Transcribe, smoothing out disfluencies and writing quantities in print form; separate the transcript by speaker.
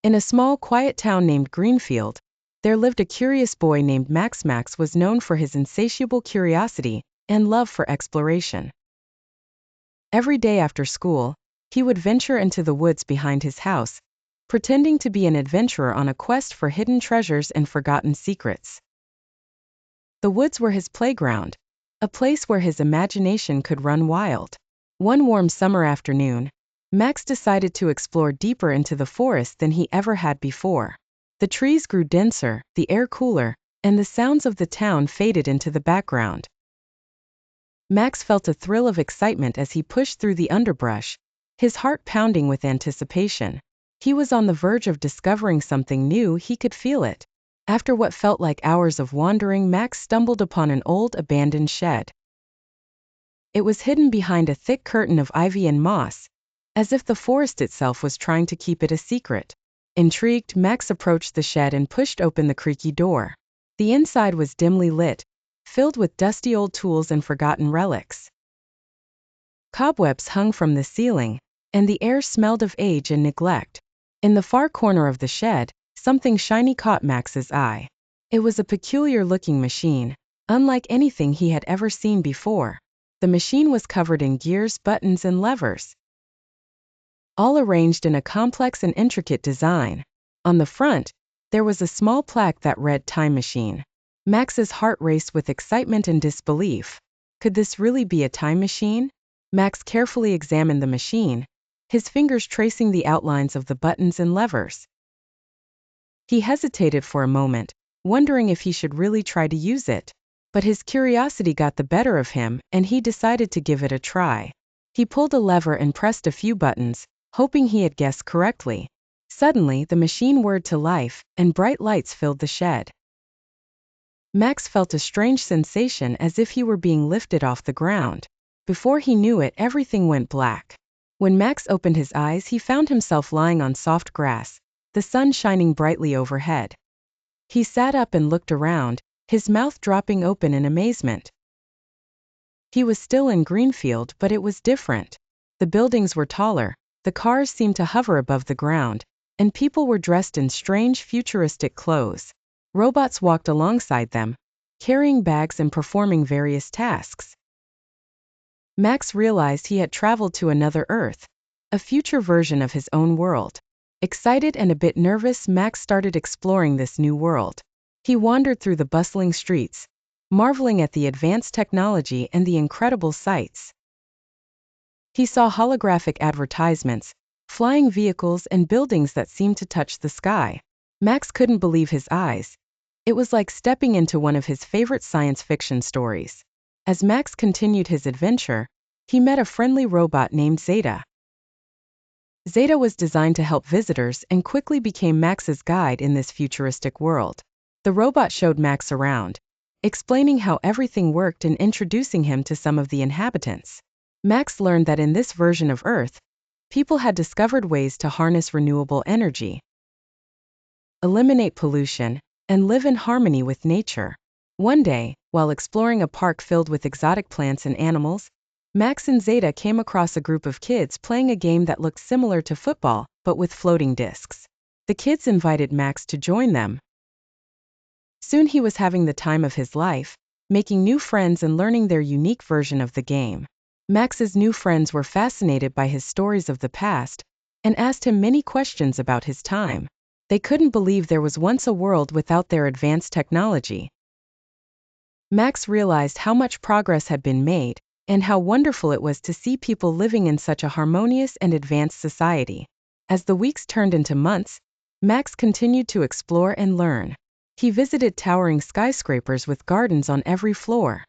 Speaker 1: In a small, quiet town named Greenfield, there lived a curious boy named Max. Max was known for his insatiable curiosity and love for exploration. Every day after school, he would venture into the woods behind his house, pretending to be an adventurer on a quest for hidden treasures and forgotten secrets. The woods were his playground, a place where his imagination could run wild. One warm summer afternoon, Max decided to explore deeper into the forest than he ever had before. The trees grew denser, the air cooler, and the sounds of the town faded into the background. Max felt a thrill of excitement as he pushed through the underbrush, his heart pounding with anticipation. He was on the verge of discovering something new. He could feel it. After what felt like hours of wandering, Max stumbled upon an old, abandoned shed. It was hidden behind a thick curtain of ivy and moss, as if the forest itself was trying to keep it a secret. Intrigued, Max approached the shed and pushed open the creaky door. The inside was dimly lit, filled with dusty old tools and forgotten relics. Cobwebs hung from the ceiling, and the air smelled of age and neglect. In the far corner of the shed, something shiny caught Max's eye. It was a peculiar-looking machine, unlike anything he had ever seen before. The machine was covered in gears, buttons, and levers, all arranged in a complex and intricate design. On the front, there was a small plaque that read "Time Machine." Max's heart raced with excitement and disbelief. Could this really be a time machine? Max carefully examined the machine, his fingers tracing the outlines of the buttons and levers. He hesitated for a moment, wondering if he should really try to use it. But his curiosity got the better of him, and he decided to give it a try. He pulled a lever and pressed a few buttons, hoping he had guessed correctly. Suddenly, the machine whirred to life, and bright lights filled the shed. Max felt a strange sensation, as if he were being lifted off the ground. Before he knew it, everything went black. When Max opened his eyes, he found himself lying on soft grass, the sun shining brightly overhead. He sat up and looked around, his mouth dropping open in amazement. He was still in Greenfield, but it was different. The buildings were taller, the cars seemed to hover above the ground, and people were dressed in strange, futuristic clothes. Robots walked alongside them, carrying bags and performing various tasks. Max realized he had traveled to another Earth, a future version of his own world. Excited and a bit nervous, Max started exploring this new world. He wandered through the bustling streets, marveling at the advanced technology and the incredible sights. He saw holographic advertisements, flying vehicles, and buildings that seemed to touch the sky. Max couldn't believe his eyes. It was like stepping into one of his favorite science fiction stories. As Max continued his adventure, he met a friendly robot named Zeta. Zeta was designed to help visitors and quickly became Max's guide in this futuristic world. The robot showed Max around, explaining how everything worked and introducing him to some of the inhabitants. Max learned that in this version of Earth, people had discovered ways to harness renewable energy, eliminate pollution, and live in harmony with nature. One day, while exploring a park filled with exotic plants and animals, Max and Zeta came across a group of kids playing a game that looked similar to football, but with floating discs. The kids invited Max to join them. Soon he was having the time of his life, making new friends and learning their unique version of the game. Max's new friends were fascinated by his stories of the past and asked him many questions about his time. They couldn't believe there was once a world without their advanced technology. Max realized how much progress had been made and how wonderful it was to see people living in such a harmonious and advanced society. As the weeks turned into months, Max continued to explore and learn. He visited towering skyscrapers with gardens on every floor,